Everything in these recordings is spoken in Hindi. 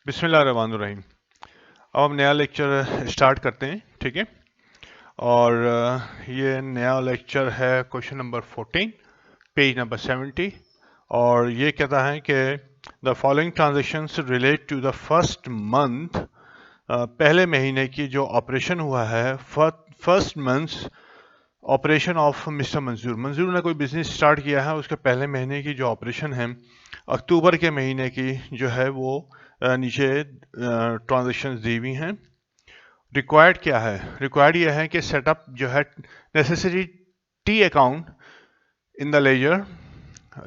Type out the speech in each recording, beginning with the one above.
बिस्मिल्लाहिर्रहमानिर्रहीम। अब हम नया लेक्चर स्टार्ट करते हैं, ठीक है। और ये नया लेक्चर है क्वेश्चन नंबर 14, पेज नंबर 70। और ये कहता है कि the following transactions relate to the first month, पहले महीने की जो ऑपरेशन हुआ है, first month operation of mister Manzoor. Manzoor ने कोई बिजनेस स्टार्ट किया है, उसके पहले महीने की जो ऑपरेशन है अक्टूबर के महीने की जो है वो नीचे ट्रांजेक्शन्स दी हुई हैं। रिक्वायर्ड क्या है? रिक्वायर्ड ये है कि सेटअप जो है necessary T account in the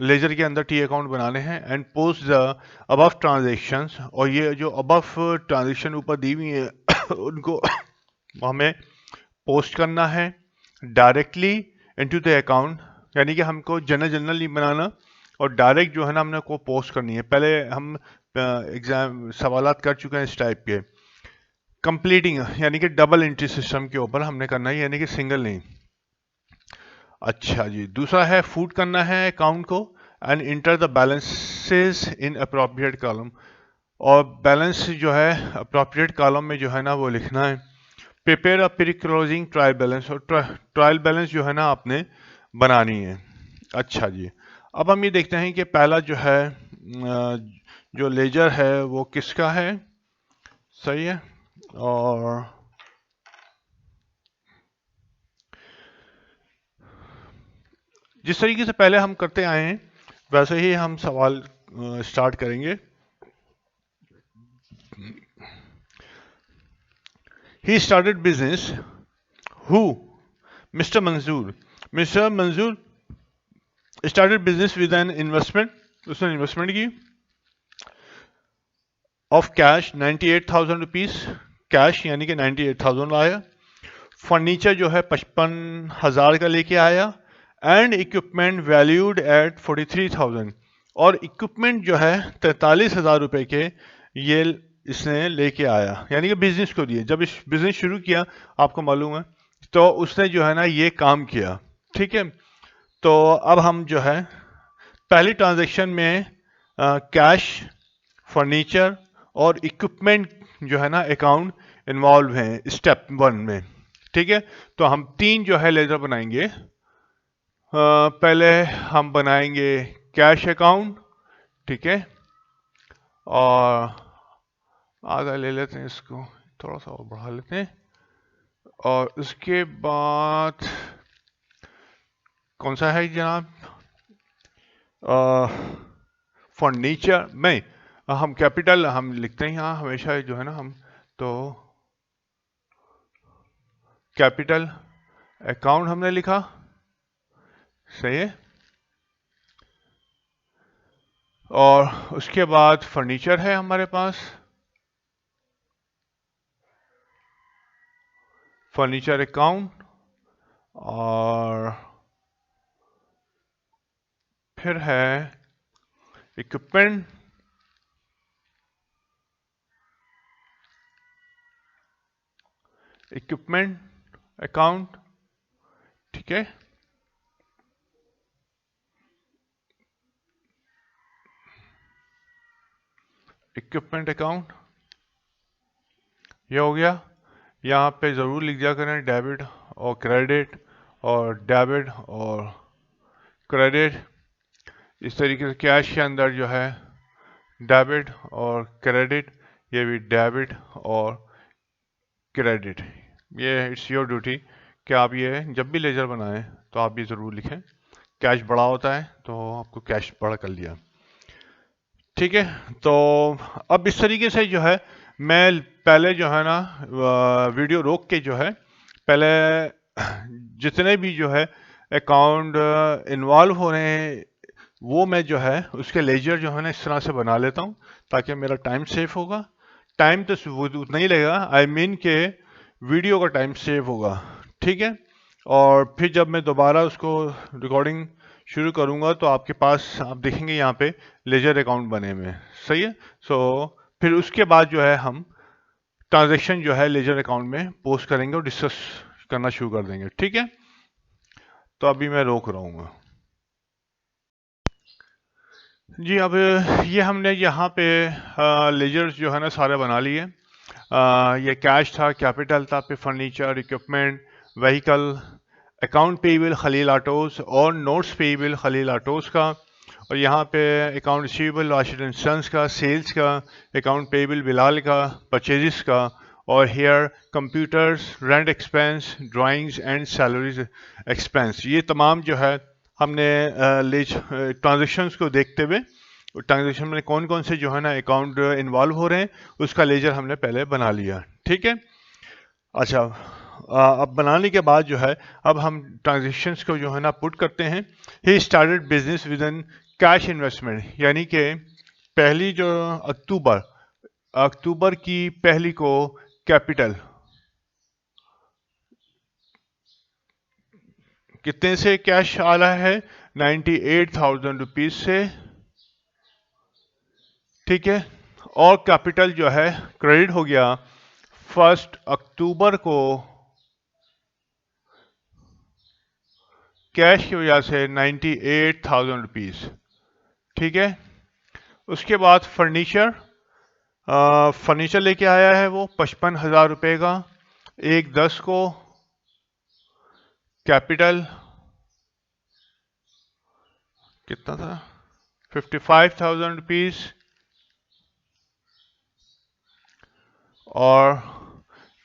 ledger के अंदर टी अकाउंट बनाने हैं and post the above transactions. और ये जो अबव ट्रांजेक्शन ऊपर दी हुई है उनको हमें पोस्ट करना है डायरेक्टली इनटू द अकाउंट, यानी कि हमको जनरल नहीं बनाना और डायरेक्ट जो है ना हमने को पोस्ट करनी है। पहले हम एग्जाम सवालात कर चुके हैं इस टाइप के। कंप्लीटिंग यानी कि डबल एंट्री सिस्टम के ऊपर हमने करना है, यानी कि सिंगल नहीं। अच्छा जी, दूसरा है फूड करना है अकाउंट को and enter the balances in appropriate column. और बैलेंस जो है अप्रोप्रिएट कॉलम में जो है ना वो लिखना है। Prepare a pre closing trial balance, और ट्रायल बैलेंस जो है ना आपने बनानी है। अच्छा जी, अब हम ये देखते हैं कि पहला जो है जो लेजर है वो किसका है। सही है। और जिस तरीके से पहले हम करते आए हैं वैसे ही हम सवाल स्टार्ट करेंगे। He started business who? Mister मंजूर। मिस्टर मंजूर started business with an investment, उसने इन्वेस्टमेंट की ऑफ कैश 98,000 रुपीज। कैश यानी कि 98,000 लाया। फर्नीचर जो है 55,000 का लेके आया एंड इक्विपमेंट वैल्यूड एट 43,000। और इक्विपमेंट जो है 43,000 रुपए के ये इसने लेके आया, यानी कि बिजनेस को दिए। जब इस बिजनेस शुरू किया आपको मालूम है तो उसने जो है ना ये काम किया, ठीक है। तो अब हम जो है पहली ट्रांजैक्शन में कैश, फर्नीचर और इक्विपमेंट जो है ना अकाउंट इन्वॉल्व हैं स्टेप 1 में, ठीक है। तो हम 3 जो है लेजर बनाएंगे। पहले हम बनाएंगे कैश अकाउंट, ठीक है। और आधा ले लेते हैं इसको, थोड़ा सा और बढ़ा लेते हैं। और उसके बाद कौन सा है जनाब? फर्नीचर में हम कैपिटल हम लिखते हैं यहाँ हमेशा जो है ना हम, तो कैपिटल अकाउंट हमने लिखा, सही है। और उसके बाद फर्नीचर है हमारे पास, फर्नीचर अकाउंट। और फिर है इक्विपमेंट, इक्विपमेंट अकाउंट, ठीक है। इक्विपमेंट अकाउंट ये हो गया। यहाँ पे ज़रूर लिख दिया करें डेबिट और क्रेडिट, और डेबिट और क्रेडिट। इस तरीके से कैश के अंदर जो है डेबिट और क्रेडिट, ये भी डेबिट और क्रेडिट। ये इट्स योर ड्यूटी कि आप ये जब भी लेजर बनाएं तो आप ये ज़रूर लिखें। कैश बड़ा होता है तो आपको कैश बड़ा कर लिया, ठीक है। तो अब इस तरीके से जो है मैं पहले जो है ना वीडियो रोक के जो है पहले जितने भी जो है अकाउंट इन्वॉल्व हो रहे हैं वो मैं जो है उसके लेजर जो है ना इस तरह से बना लेता हूँ ताकि मेरा टाइम सेव होगा। टाइम तो उतना ही लगेगा, आई मीन के वीडियो का टाइम सेव होगा, ठीक है। और फिर जब मैं दोबारा उसको रिकॉर्डिंग शुरू करूंगा तो आपके पास आप देखेंगे यहाँ पे लेजर अकाउंट बने हुए हैं, सही है। सो फिर उसके बाद जो है हम ट्रांजैक्शन जो है लेजर अकाउंट में पोस्ट करेंगे और डिस्कस करना शुरू कर देंगे, ठीक है। तो अभी मैं रोक रहा हूँ। जी अब ये हमने यहाँ पे लेजर्स जो है ना सारे बना लिए। ये कैश था, कैपिटल था, फिर furniture, equipment, vehicle, account payable Khalil Autos और नोट्स पेबल खलील आटोस का, और यहाँ पे account receivable Rashid and Sons का, सेल्स का, अकाउंट पेबल बिलाल का, परचेजेस का, और Hare Computers, rent expense, drawings and salaries expense. ये तमाम जो है हमने ट्रांजेक्शन्स को देखते हुए ट्रांजेक्शन में कौन कौन से जो है ना अकाउंट इन्वॉल्व हो रहे हैं उसका लेजर हमने पहले बना लिया। ठीक है। अच्छा, अब बनाने के बाद जो है अब हम ट्रांजेक्शन्स को जो है ना पुट करते हैं। He started business with in cash investment, यानी कि पहली जो अक्टूबर अक्टूबर की पहली को कैपिटल कितने से कैश आ रहा है, 98,000 रुपीज से। ठीक है। और कैपिटल जो है क्रेडिट हो गया 1 अक्टूबर को कैश की वजह से 98,000 रुपीज। ठीक है। उसके बाद फर्नीचर लेके आया है वो 55,000 रुपए का। 1/10 को कैपिटल कितना था, 55,000 रुपीज। और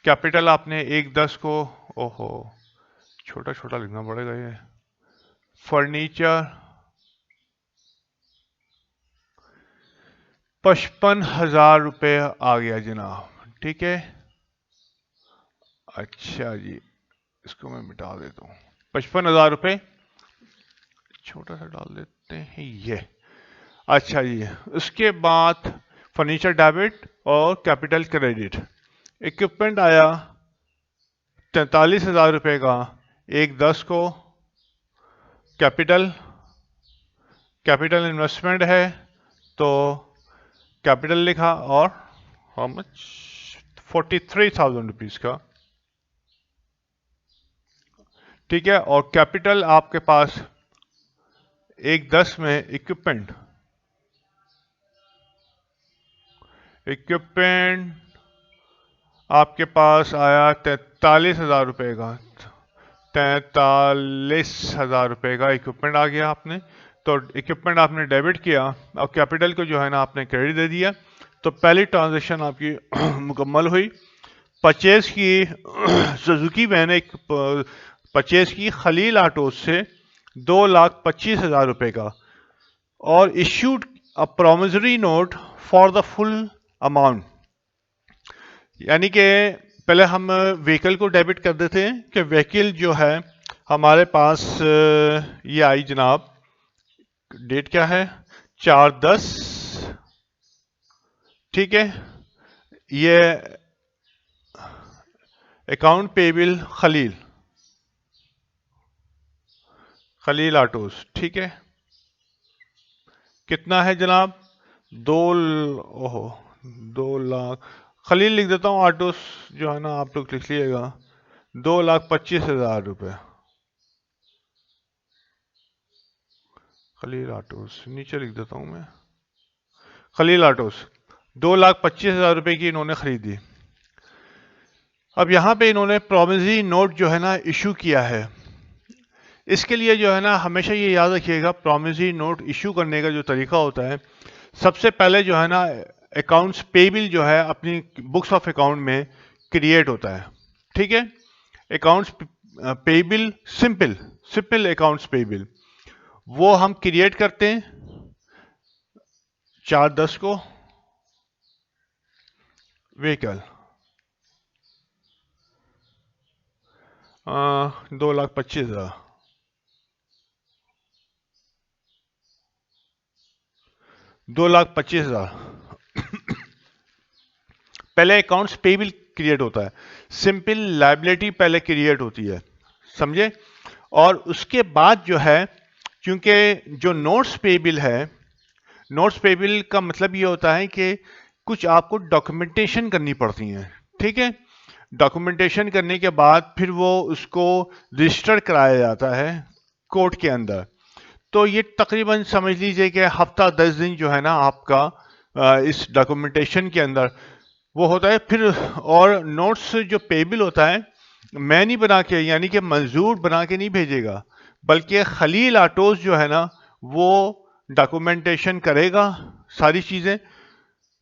कैपिटल आपने 1/10 को, ओहो छोटा छोटा लिखना पड़ेगा ये, फर्नीचर 55,000 रुपये आ गया जनाब। ठीक है। अच्छा जी, इसको मैं मिटा देता हूँ। 55,000 रुपये छोटा सा डाल देते हैं ये। अच्छा जी, उसके बाद फर्नीचर डेबिट और कैपिटल क्रेडिट। इक्विपमेंट आया 43,000 रुपये का। 1/10 को कैपिटल इन्वेस्टमेंट है तो कैपिटल लिखा, और हाउ मच, 43,000 रुपीज का। ठीक है। और कैपिटल आपके पास 1/10 में इक्विपमेंट आपके पास आया 43,000 रुपये का। 43,000 रुपये का इक्विपमेंट आ गया आपने। तो इक्विपमेंट आपने डेबिट किया और कैपिटल को जो है ना आपने क्रेडिट दे दिया। तो पहली ट्रांजेक्शन आपकी मुकम्मल हुई। परचेज की सुजुकी वैन एक परचेज की खलील आटोस से 2,25,000 रुपये का, और issued a promissory note for the full amount. यानी कि पहले हम व्हीकल को डेबिट कर देते हैं कि व्हीकल जो है हमारे पास ये आई जनाब, डेट क्या है, 4/10। ठीक है। ये अकाउंट पेबल खलील आटोस। ठीक है। कितना है जनाब, ओहो 2 लाख, खलील लिख देता हूँ, आटोस जो है ना आप लोग लिख लीजिएगा, 2,25,000 रुपये। खलील आटोस नीचे लिख देता हूँ मैं, खलील आटोस 2,25,000 रुपये की इन्होंने खरीदी। अब यहाँ पे इन्होंने प्रोमिसरी नोट जो है ना इशू किया है। इसके लिए जो है ना हमेशा ये याद रखिएगा, प्रोमिसरी नोट इशू करने का जो तरीका होता है, सबसे पहले जो है ना अकाउंट्स पेबल जो है अपनी बुक्स ऑफ अकाउंट में क्रिएट होता है। ठीक है। Accounts payable simple accounts payable वो हम क्रिएट करते हैं 4/10 को। व्हीकल 2,25,000, 2,25,000 पहले अकाउंट्स पेबल क्रिएट होता है, सिंपल लाइबिलिटी पहले क्रिएट होती है, समझे। और उसके बाद जो है, क्योंकि जो नोट्स पेबल है, नोट्स पेबल का मतलब ये होता है कि कुछ आपको डॉक्यूमेंटेशन करनी पड़ती है। ठीक है। डॉक्यूमेंटेशन करने के बाद फिर वो उसको रजिस्टर कराया जाता है कोर्ट के अंदर। तो ये तकरीबन समझ लीजिए कि हफ्ता 10 दिन जो है ना आपका इस डॉक्यूमेंटेशन के अंदर वो होता है। फिर और नोट्स जो पेबल होता है, मैं नहीं बना के, यानी कि मंजूर बना के नहीं भेजेगा, बल्कि खलील आटोस जो है ना वो डॉक्यूमेंटेशन करेगा, सारी चीज़ें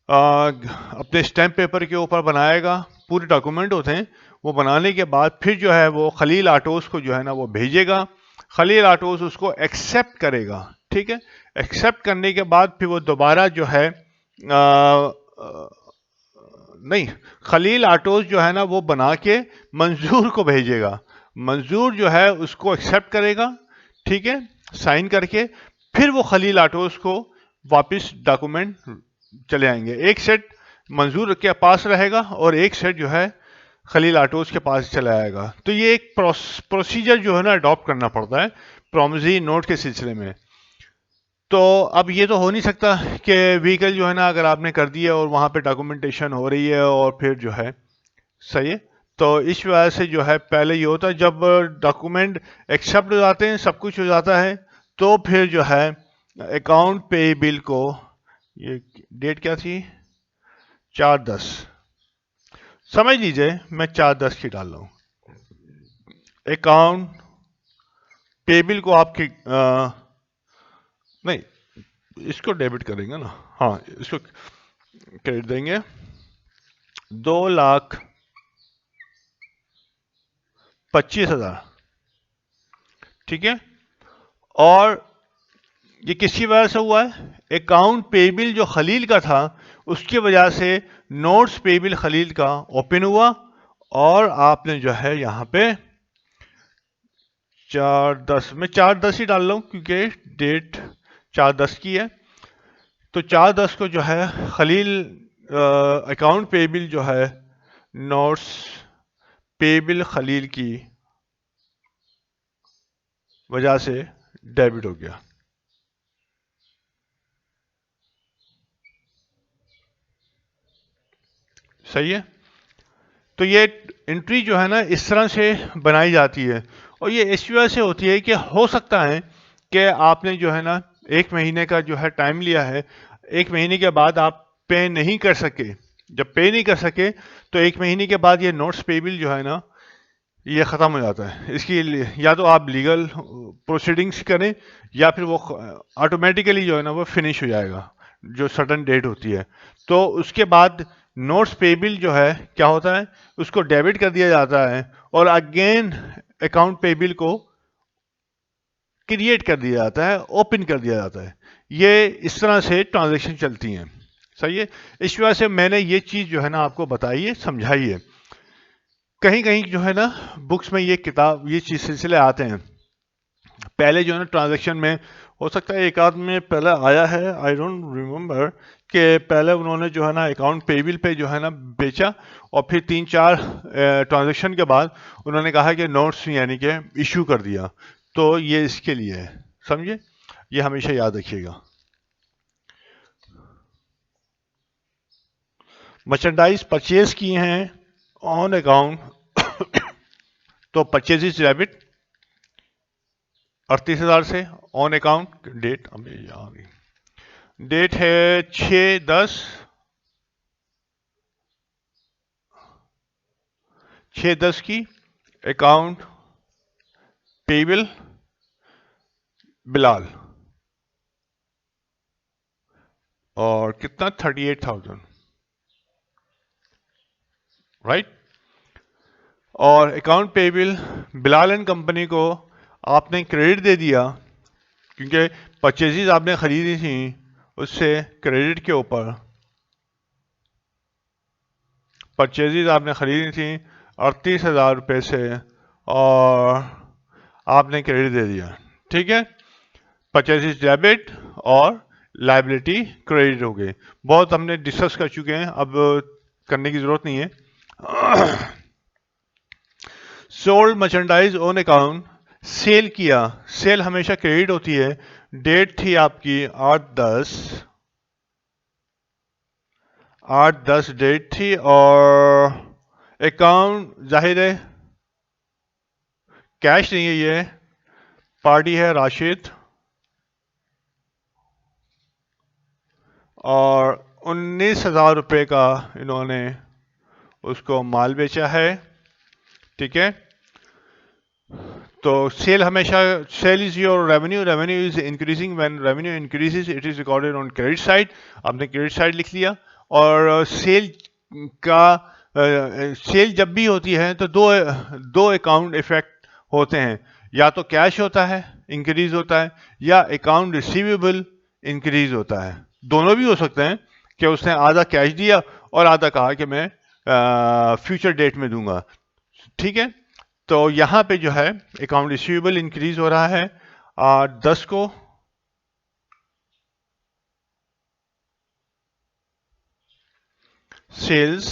अपने स्टैम्प पेपर के ऊपर बनाएगा, पूरे डॉक्यूमेंट होते हैं। वो बनाने के बाद फिर जो है वो खलील आटोस को जो है ना वो भेजेगा। खलील आटोस उसको एक्सेप्ट करेगा, ठीक है। एक्सेप्ट करने के बाद फिर वो दोबारा जो है नहीं, खलील आटोस जो है ना वो बना के मंजूर को भेजेगा। मंजूर जो है उसको एक्सेप्ट करेगा, ठीक है, साइन करके। फिर वो खलील आटोस को वापस डॉक्यूमेंट चले आएंगे। एक सेट मंजूर के पास रहेगा और एक सेट जो है खलील आटोस के पास चला आएगा। तो ये एक प्रोसीजर जो है ना अडॉप्ट करना पड़ता है प्रॉमिसरी नोट के सिलसिले में। तो अब ये तो हो नहीं सकता कि व्हीकल जो है ना अगर आपने कर दिया और वहाँ पे डॉक्यूमेंटेशन हो रही है और फिर जो है, सही है। तो इस वजह से जो है पहले ये होता है जब डॉक्यूमेंट एक्सेप्ट हो जाते हैं, सब कुछ हो जाता है, तो फिर जो है अकाउंट पे बिल को, ये डेट क्या थी, 4/10, समझ लीजिए मैं 4/10 की डाल रहा हूँ। अकाउंट पेबिल को आपके नहीं, इसको डेबिट करेंगे ना, हाँ इसको क्रेडिट देंगे। 2,25,000, ठीक है। और ये किसकी वजह से हुआ है? अकाउंट पेबिल जो खलील का था उसकी वजह से नोट्स पेबिल खलील का ओपन हुआ और आपने जो है यहाँ पे 4/10 में 4/10 ही डाल रहा हूँ क्योंकि डेट 4/10 की है। तो 4/10 को जो है खलील अकाउंट पेबिल जो है नोट्स पेबिल खलील की वजह से डेबिट हो गया। सही है। तो ये एंट्री जो है ना इस तरह से बनाई जाती है और ये इस वजह से होती है कि हो सकता है कि आपने जो है ना 1 महीने का जो है टाइम लिया है, 1 महीने के बाद आप पे नहीं कर सके। जब पे नहीं कर सके तो 1 महीने के बाद ये नोट्स पेबल जो है ना ये ख़त्म हो जाता है। इसके लिए या तो आप लीगल प्रोसीडिंग्स करें या फिर वो ऑटोमेटिकली जो है ना वो फिनिश हो जाएगा जो सडन डेट होती है। तो उसके बाद नोट्स पेबिल जो है क्या होता है, उसको डेबिट कर दिया जाता है और अगेन अकाउंट पेबिल को क्रिएट कर दिया जाता है, ओपन कर दिया जाता है। ये इस तरह से ट्रांजेक्शन चलती हैं। सही है। इस वजह से मैंने ये चीज़ जो है ना आपको बताई है, समझाई है। कहीं कहीं जो है ना बुक्स में ये किताब ये चीज सिलसिले आते हैं। पहले जो है ना ट्रांजैक्शन में हो सकता है एक आध में पहले आया है, आई डोंट रिमेम्बर, कि पहले उन्होंने जो है ना अकाउंट पेबिल पे जो है ना बेचा और फिर 3-4 ट्रांजैक्शन के बाद उन्होंने कहा कि नोट्स यानी कि इशू कर दिया। तो ये इसके लिए है, समझे, ये हमेशा याद रखिएगा। मर्चेंडाइज परचेज किए हैं ऑन अकाउंट तो परचेज डेबिट 38,000 से ऑन अकाउंट। डेट हमें याद नहीं, डेट है 6/10, 6/10 की अकाउंट पेबल बिलाल और कितना 38,000, राइट। और account payable Bilal and company को आपने क्रेडिट दे दिया क्योंकि परचेजेज आपने खरीदी थी, उससे क्रेडिट के ऊपर परचेजेज आपने खरीदी थी 38,000 रुपये से और आपने क्रेडिट दे दिया, ठीक है। परचेजेज डेबिट और लाइबिलिटी क्रेडिट हो गई। बहुत हमने डिस्कस कर चुके हैं, अब करने की जरूरत नहीं है। Sold merchandise on account, sale किया, सेल हमेशा क्रेडिट होती है। डेट थी आपकी 8/10, 8/10 डेट थी और अकाउंट जाहिर है कैश नहीं है, ये पार्टी है राशिद और 19,000 रुपये का इन्होंने उसको माल बेचा है। ठीक है, तो सेल हमेशा, sale is your revenue, revenue is increasing, when revenue increases it is recorded on credit side. आपने क्रेडिट साइड लिख लिया। और सेल का सेल जब भी होती है तो दो अकाउंट इफेक्ट होते हैं, या तो कैश होता है इंक्रीज होता है, या अकाउंट रिसीवेबल इंक्रीज होता है। दोनों भी हो सकते हैं कि उसने आधा कैश दिया और आधा कहा कि मैं फ्यूचर डेट में दूंगा। ठीक है, तो यहां पे जो है अकाउंट रिसीवेबल इंक्रीज हो रहा है 10 को, सेल्स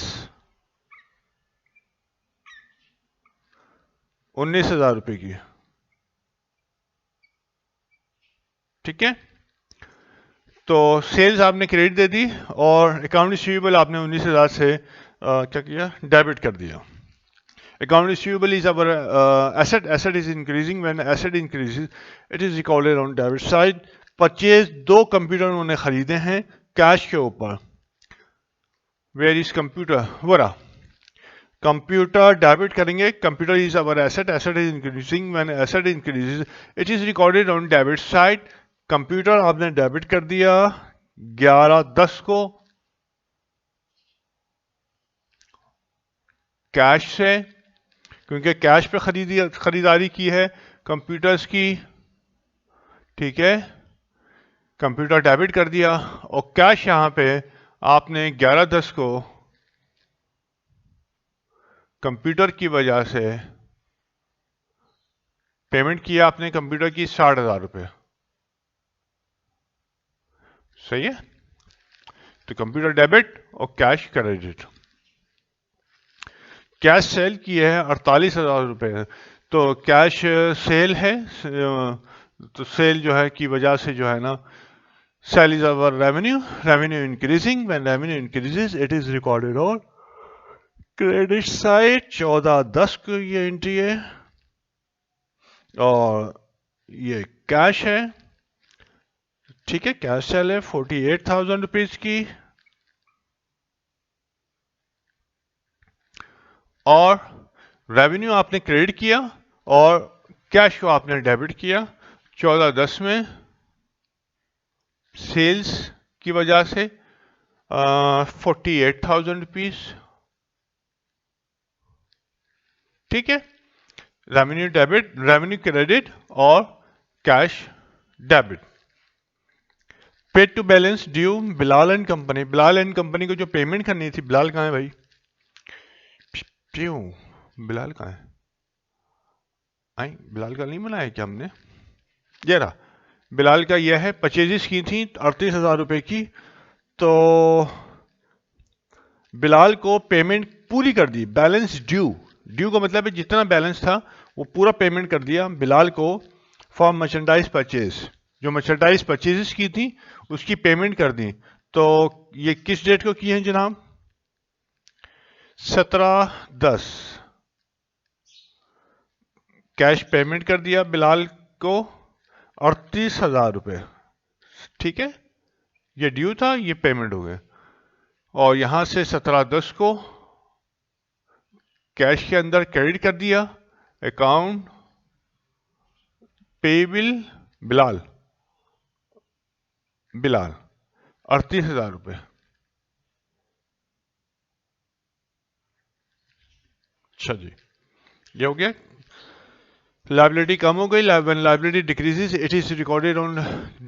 19,000 रुपए की। ठीक है, तो सेल्स आपने क्रेडिट दे दी और अकाउंट रिसीवेबल आपने 19,000 से क्या किया, डेबिट कर दिया। Account receivable is our asset, asset is increasing, when asset increases it is recorded on debit side. Purchase 2 computer उन्होंने खरीदे हैं कैश के ऊपर। वेयर इज कंप्यूटर, वरा कंप्यूटर डेबिट करेंगे, computer is our asset, asset is increasing, when asset increases it is recorded on debit side. Computer आपने डेबिट कर दिया 11/10 को कैश से, क्योंकि कैश पे खरीदारी की है कंप्यूटर्स की। ठीक है, कंप्यूटर डेबिट कर दिया और कैश यहां पे आपने 11/10 को कंप्यूटर की वजह से पेमेंट किया आपने कंप्यूटर की 60,000 रुपये। सही है, तो कंप्यूटर डेबिट और कैश क्रेडिट। कैश सेल की है 48,000 रुपये, तो कैश सेल है, तो सेल जो है की वजह से जो है ना, sale is our revenue, revenue increasing, when revenue increases it is recorded on credit side. 14/10 को ये एंट्री है और ये कैश है। ठीक है, कैश सेल है 48,000 रुपीज की, और रेवेन्यू आपने क्रेडिट किया और कैश को आपने डेबिट किया 14/10 में सेल्स की वजह से 48,000 रुपीज। ठीक है, रेवेन्यू डेबिट, रेवेन्यू क्रेडिट और cash debit. Paid to balance due Bilal and company, Bilal and company को जो पेमेंट करनी थी, बिलाल कहाँ है भाई, क्यों बिलाल कहाँ है, आई बिलाल का नहीं बनाया क्या हमने, ये रहा बिलाल का, यह है परचेजेस की थी 38,000 रुपए की, तो बिलाल को पेमेंट पूरी कर दी, बैलेंस ड्यू, ड्यू का मतलब है जितना बैलेंस था वो पूरा पेमेंट कर दिया बिलाल को फॉर मर्चेंडाइज परचेज, जो मर्चेंडाइज परचेजेस की थी उसकी पेमेंट कर दी। तो ये किस डेट को की है जनाब, 17/10 कैश पेमेंट कर दिया बिलाल को 38,000 रुपये। ठीक है, ये ड्यू था, ये पेमेंट हो गए, और यहां से 17/10 को कैश के अंदर क्रेडिट कर दिया अकाउंट पेबिल बिलाल, बिलाल 38,000 रुपये। अच्छा जी, ये हो गया, लाइबिलिटी कम हो गई, when liability decreases it is recorded on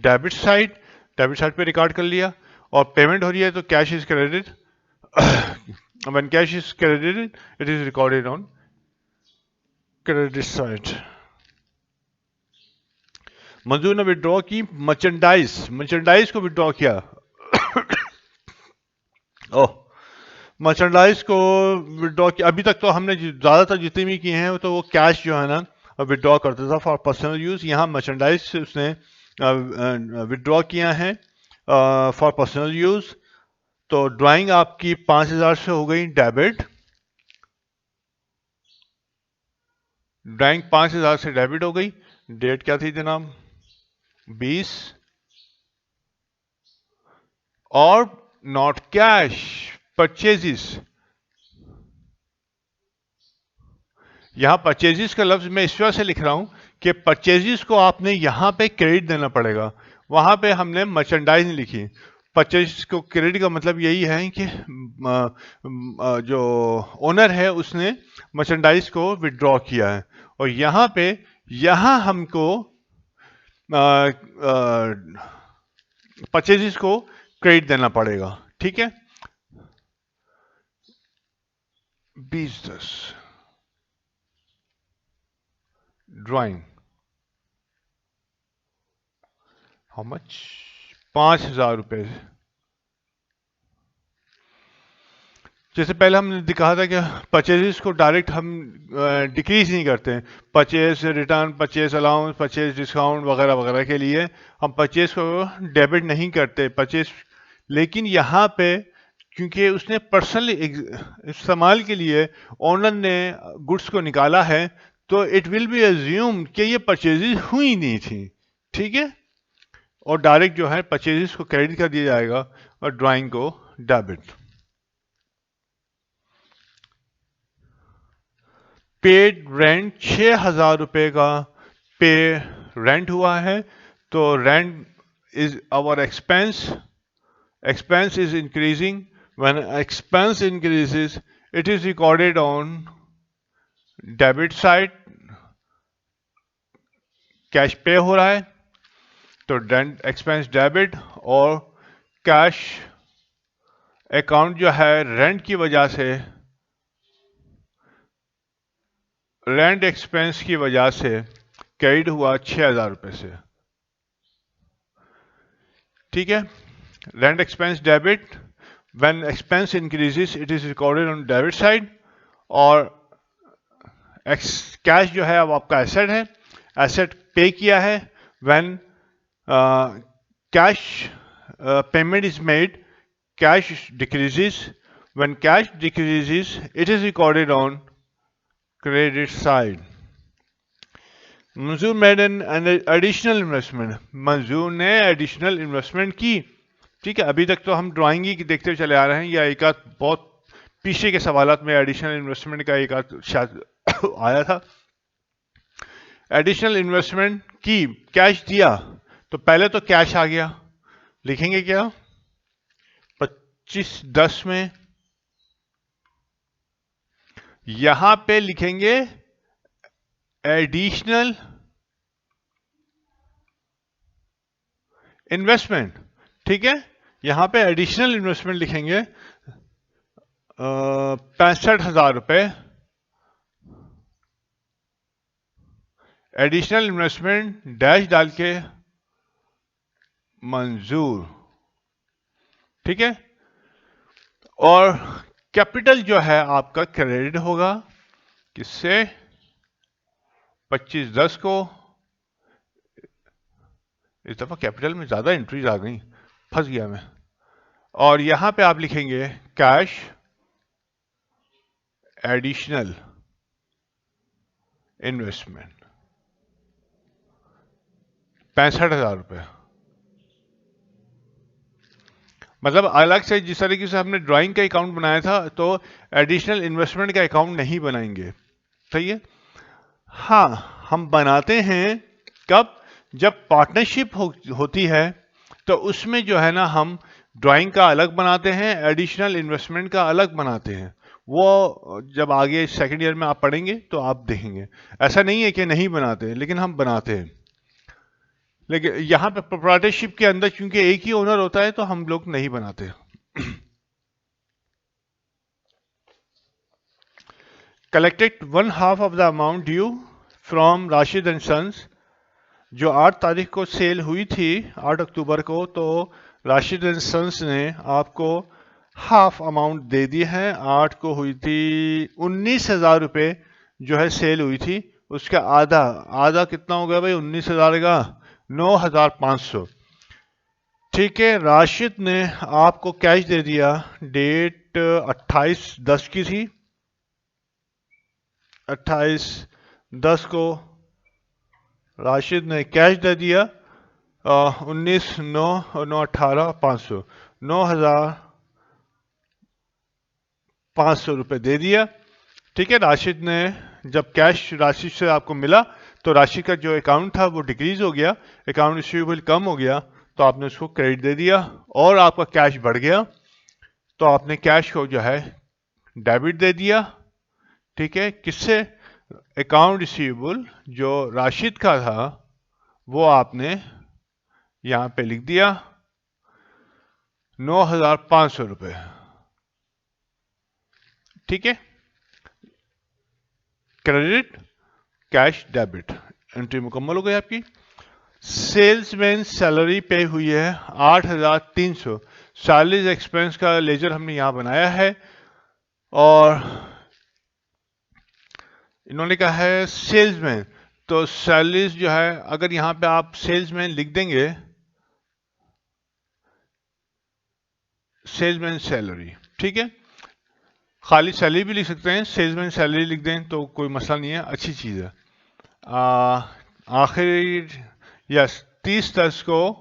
debit side, debit side पे रिकॉर्ड कर लिया, और पेमेंट हो रही है तो cash is credit, when cash is credited it is recorded on credit side. मंजूर ने विड्रॉ की मर्चेंडाइज, मर्चेंडाइज को विड्रॉ किया ओह, मर्चेंडाइज को विड्रॉ किया, अभी तक तो हमने ज़्यादातर जितने भी किए हैं तो वो कैश जो है ना विड्रॉ करता था फॉर पर्सनल यूज़, यहाँ मर्चेंडाइज से उसने विड्रॉ किया है फॉर पर्सनल यूज़। तो ड्राइंग आपकी 5,000 से हो गई डेबिट, ड्राइंग 5,000 से डेबिट हो गई। डेट क्या थी जनाब, 20, और नॉट कैश परचेजेस। यहां परचेजेस का लफ्ज मैं इस वजह से लिख रहा हूं कि परचेजेस को आपने यहां पे क्रेडिट देना पड़ेगा, वहां पे हमने मर्चेंडाइज नहीं लिखी। परचेज को क्रेडिट का मतलब यही है कि जो ओनर है उसने मर्चेंडाइज को विड्रॉ किया है, और यहां हमको परचेजेस को क्रेडिट देना पड़ेगा। ठीक है, 20-10 ड्राइंग हाउ मच, 5,000 रुपए। जैसे पहले हमने दिखा था कि परचेजेस को डायरेक्ट हम डिक्रीज नहीं करते हैं। Purchase return, purchase allowance, purchase discount वगैरह वगैरह के लिए हम परचेज को डेबिट नहीं करते परचेज। लेकिन यहाँ पे क्योंकि उसने पर्सनली इस्तेमाल के लिए ओनर ने गुड्स को निकाला है, तो इट विल बी एज्यूम कि ये परचेजेस हुई नहीं थी। ठीक है, और डायरेक्ट जो है परचेजेस को क्रेडिट कर दिया जाएगा और ड्राइंग को डेबिट। पेड रेंट 6,000 रुपए का पे रेंट हुआ है, तो rent is our expense. Expense is increasing, when expense increases it is recorded on debit side. Cash pay हो रहा है तो रेंट एक्सपेंस डेबिट, और कैश अकाउंट जो है रेंट की वजह से, रेंट एक्सपेंस की वजह से क्रेडिट हुआ 6,000 रुपए से। ठीक है, rent expense debit, when expense increases it is recorded on debit side, और कैश जो है अब आपका एसेट है, एसेट पे किया है। When cash payment is made, cash decreases, when cash decreases it is recorded on credit side. मंजूर मेड एन एडिशनल इन्वेस्टमेंट, मंजूर ने एडिशनल इन्वेस्टमेंट की। ठीक है, अभी तक तो हम ड्राइंग ही देखते चले आ रहे हैं, या एक आध बहुत पीछे के सवालात में एडिशनल इन्वेस्टमेंट का एक आध शायद आया था। एडिशनल इन्वेस्टमेंट की, कैश दिया, तो पहले तो कैश आ गया, लिखेंगे क्या 25-10 में, यहां पे लिखेंगे एडिशनल इन्वेस्टमेंट। ठीक है, यहां पे एडिशनल इन्वेस्टमेंट लिखेंगे 65,000 रुपए। एडिशनल इन्वेस्टमेंट डैश डाल के मंजूर। ठीक है, और कैपिटल जो है आपका क्रेडिट होगा किससे, 25-10 को। इस दफा कैपिटल में ज्यादा एंट्रीज आ गई, फंस गया मैं। और यहां पे आप लिखेंगे कैश एडिशनल इन्वेस्टमेंट 65,000 रुपए। मतलब अलग से जिस तरीके से हमने ड्राइंग का अकाउंट बनाया था, तो एडिशनल इन्वेस्टमेंट का अकाउंट नहीं बनाएंगे। सही है, हाँ हम बनाते हैं कब, जब पार्टनरशिप होती है, तो उसमें जो है ना हम ड्राइंग का अलग बनाते हैं, एडिशनल इन्वेस्टमेंट का अलग बनाते हैं। वो जब आगे सेकंड ईयर में आप पढ़ेंगे तो आप देखेंगे। ऐसा नहीं है कि नहीं बनाते, लेकिन हम बनाते हैं। लेकिन यहां पे प्रोप्राइटरशिप के अंदर क्योंकि एक ही ओनर होता है, तो हम लोग नहीं बनाते। Collected 1/2 of the amount due from Rashid and Sons. जो 8 तारीख को सेल हुई थी, 8 अक्टूबर को, तो राशिद एंड सन्स ने आपको हाफ अमाउंट दे दी है। 8 को हुई थी 19,000 रुपए जो है सेल हुई थी, उसका आधा, आधा कितना हो गया भाई 19,000 का, 9,500। ठीक है, राशिद ने आपको कैश दे दिया, डेट 28/10 की थी, 28/10 को राशिद ने कैश दे दिया 19,900 और 9,18,500। 9,500 रुपये दे दिया। ठीक है, राशिद ने जब कैश राशिद से आपको मिला तो राशि का जो अकाउंट था वो डिक्रीज हो गया, अकाउंट रिसीवेबल कम हो गया, तो आपने उसको क्रेडिट दे दिया और आपका कैश बढ़ गया तो आपने कैश को जो है डेबिट दे दिया। ठीक है, किससे? अकाउंट रिसीवेबल जो राशिद का था वो आपने यहां पे लिख दिया 9,500 रुपये। ठीक है, क्रेडिट कैश डेबिट, एंट्री मुकम्मल हो गई आपकी। सेल्समैन सैलरी पे हुई है 8,300। सैलरीज एक्सपेंस का लेजर हमने यहां बनाया है और इन्होंने कहा है सेल्समैन, तो सैलरीज जो है अगर यहां पे आप सेल्समैन लिख देंगे, सेल्समैन सैलरी, ठीक है, खाली सैलरी भी लिख सकते हैं, सेल्समैन सैलरी लिख दें तो कोई मसला नहीं है, अच्छी चीज़ है। आखिर यस 30/10 को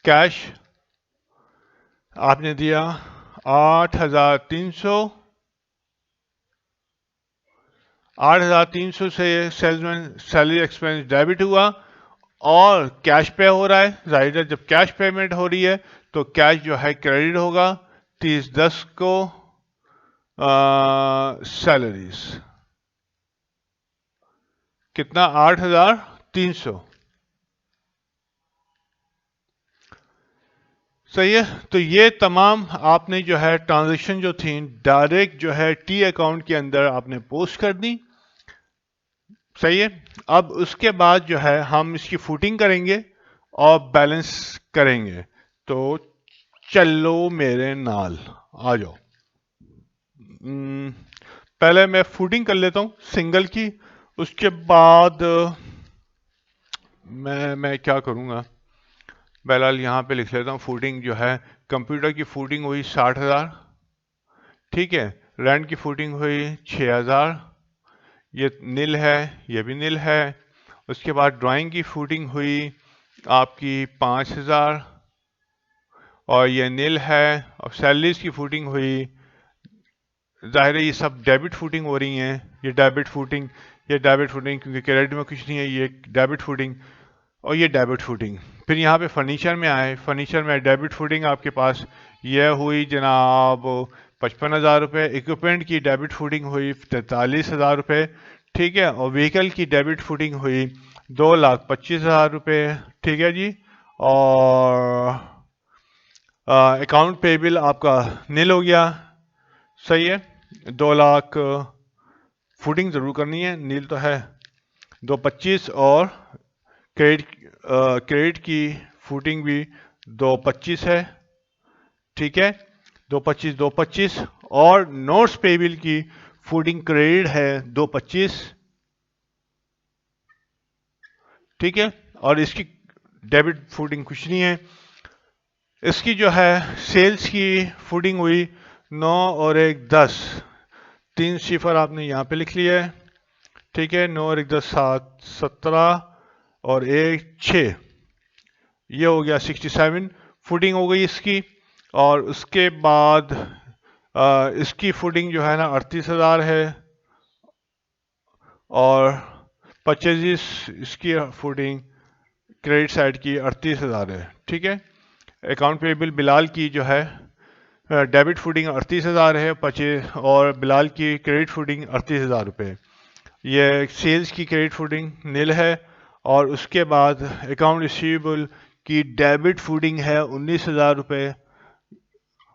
कैश आपने दिया 8,300। 8,300 से सेल्समैन सैलरी एक्सपेंस डेबिट हुआ और कैश पे हो रहा है, जाहिर है जब कैश पेमेंट हो रही है तो कैश जो है क्रेडिट होगा 30/10 को सैलरीज कितना 8,300। सही है, तो ये तमाम आपने जो है ट्रांजैक्शन जो थी डायरेक्ट जो है टी अकाउंट के अंदर आपने पोस्ट कर दी। सही है, अब उसके बाद जो है हम इसकी फुटिंग करेंगे और बैलेंस करेंगे, तो चलो मेरे नाल आ जाओ। पहले मैं फुटिंग कर लेता हूँ सिंगल की, उसके बाद मैं क्या करूँगा, बहरहाल यहाँ पे लिख लेता हूँ फुटिंग जो है, कंप्यूटर की फुटिंग हुई 60,000। ठीक है, रैंड की फुटिंग हुई 6,000, ये नील है, ये भी नील है। उसके बाद ड्राइंग की फुटिंग हुई आपकी 5,000 और ये नील है। और सैलरीज की फुटिंग हुई, जाहिर है ये सब डेबिट फुटिंग हो रही हैं, ये डेबिट फुटिंग, ये डेबिट फुटिंग, क्योंकि क्रेडिट में कुछ नहीं है, ये डेबिट फुटिंग और ये डेबिट फुटिंग। फिर यहाँ पे फर्नीचर में आए, फर्नीचर में डेबिट फुटिंग आपके पास यह हुई जनाब 55,000 रुपये। इक्विपमेंट की डेबिट फुटिंग हुई 43,000 रुपये। ठीक है, और व्हीकल की डेबिट फुटिंग हुई 2,25,000 रुपये। ठीक है जी, और अकाउंट पेबल आपका नील हो गया। सही है, 2 लाख फुटिंग जरूर करनी है, नील तो है 225, और क्रेडिट की फुटिंग भी 225 है। ठीक है, 225 225, और नोट्स पेबल की फुटिंग क्रेडिट है 225। ठीक है, और इसकी डेबिट फुटिंग कुछ नहीं है। इसकी जो है सेल्स की फुटिंग हुई 9 और 1 10, 3 सिफर आपने यहाँ पे लिख लिया है। ठीक है, 9 और 1 10 7 17 और 1 6, ये हो गया 67 फुटिंग हो गई इसकी। और उसके बाद इसकी फुटिंग जो है ना 38,000 है, और परचेजिस इसकी फुटिंग क्रेडिट साइड की 38,000 है। ठीक है, अकाउंट पेबल बिलाल की जो है डेबिट फुटिंग 38,000 है, और बिलाल की क्रेडिट फुटिंग 38,000 रुपये। ये सेल्स की क्रेडिट फुटिंग नील है, और उसके बाद अकाउंट रिसीवेबल की डेबिट फुटिंग है 19,000 रुपये,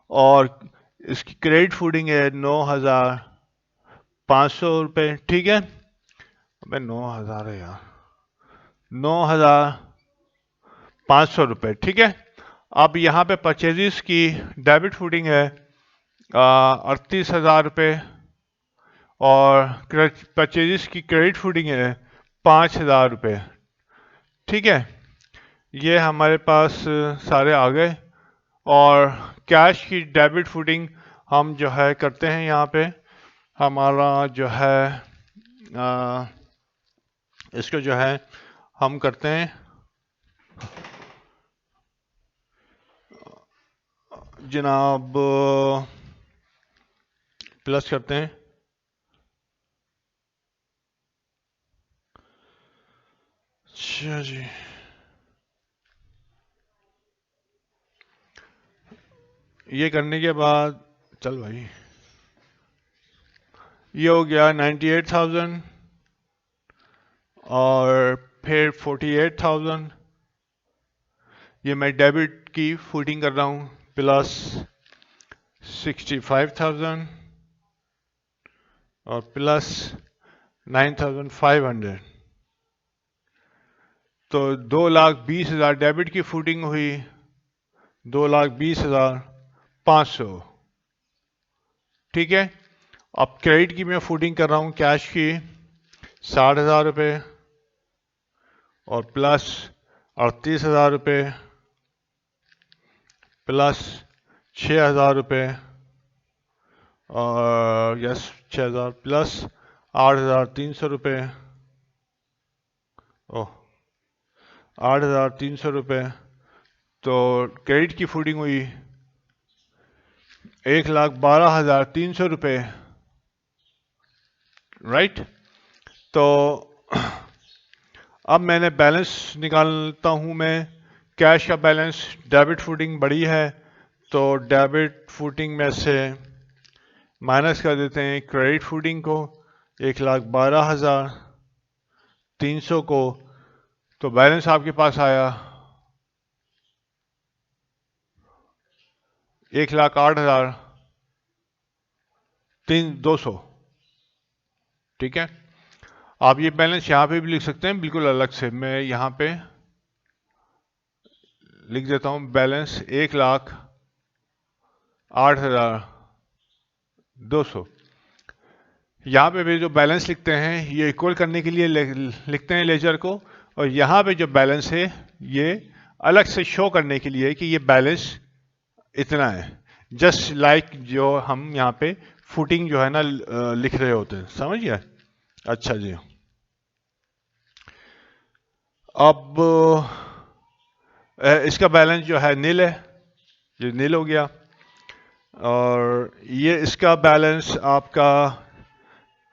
और इसकी क्रेडिट फुटिंग है 9,500 रुपये। ठीक है, मैं 9,000 है यार, 9,500 रुपये। ठीक है, अब यहाँ पे परचेजिस की डेबिट फुटिंग है 38,000 रुपये, और परचेजिस की क्रेडिट फुटिंग है 5,000 रुपये। ठीक है, ये हमारे पास सारे आ गए, और कैश की डेबिट फुटिंग हम जो है करते हैं यहाँ पे, हमारा जो है इसको जो है हम करते हैं जनाब प्लस करते हैं। अच्छा जी, ये करने के बाद चल भाई, ये हो गया 98,000 और फिर 48,000। ये मैं डेबिट की फुटिंग कर रहा हूँ, प्लस 65,000 और प्लस 9,500। तो 2,20,000 डेबिट की फुटिंग हुई, 2,20,500। ठीक है, अब क्रेडिट की मैं फुटिंग कर रहा हूँ, कैश की 60,000 रुपये और प्लस 38,000 रुपये प्लस 6,000 रुपये और यस 6,000 प्लस 8,300 रुपये। ओह, 8,300 रुपये। तो क्रेडिट की फुटिंग हुई 1,12,300 रुपये, राइट। तो अब मैंने बैलेंस निकालता हूं मैं, कैश का बैलेंस, डेबिट फुटिंग बड़ी है तो डेबिट फुटिंग में से माइनस कर देते हैं क्रेडिट फुटिंग को, 1,12,300 को। तो बैलेंस आपके पास आया 1,08,200। ठीक है, आप ये बैलेंस यहाँ पे भी लिख सकते हैं बिल्कुल अलग से। मैं यहाँ पे लिख देता हूँ बैलेंस 1,08,200। यहाँ पे भी जो बैलेंस लिखते हैं ये इक्वल करने के लिए लिखते हैं लेजर को, और यहाँ पे जो बैलेंस है ये अलग से शो करने के लिए कि ये बैलेंस इतना है, जस्ट लाइक जो हम यहाँ पे फुटिंग जो है ना लिख रहे होते हैं, समझ गए। अच्छा जी, अब इसका बैलेंस जो है नील है, ये नील हो गया। और ये इसका बैलेंस आपका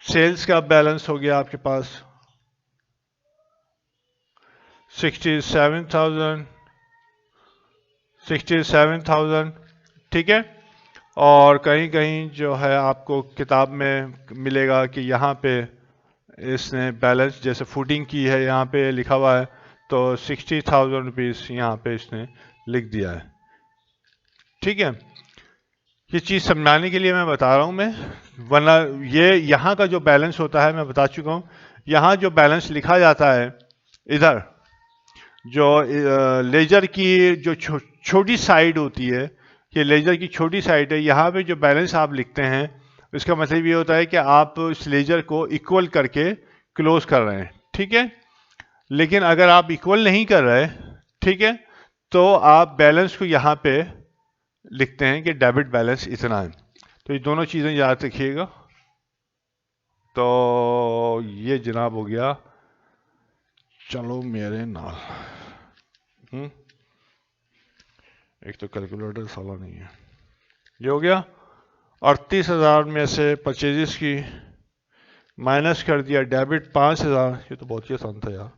सेल्स का बैलेंस हो गया आपके पास 67,000। ठीक है, और कहीं कहीं जो है आपको किताब में मिलेगा कि यहाँ पे इसने बैलेंस जैसे फुटिंग की है यहाँ पे लिखा हुआ है, तो 60,000 रुपीज़ यहाँ पे इसने लिख दिया है। ठीक है, ये चीज़ समझाने के लिए मैं बता रहा हूँ मैं, वरना ये यहाँ का जो बैलेंस होता है मैं बता चुका हूँ। यहाँ जो बैलेंस लिखा जाता है इधर, जो लेजर की जो छोटी साइड होती है, ये लेजर की छोटी साइड है, यहाँ पे जो बैलेंस आप लिखते हैं इसका मतलब ये होता है कि आप इस लेजर को इक्वल करके क्लोज कर रहे हैं। ठीक है, लेकिन अगर आप इक्वल नहीं कर रहे, ठीक है, तो आप बैलेंस को यहाँ पे लिखते हैं कि डेबिट बैलेंस इतना है। तो ये दोनों चीज़ें याद रखिएगा। तो ये जनाब हो गया, चलो मेरे नाल। एक तो कैलकुलेटर साला नहीं है। ये हो गया 38,000 में से परचेजेस की माइनस कर दिया डेबिट 5,000, ये तो बहुत ही आसान था यार।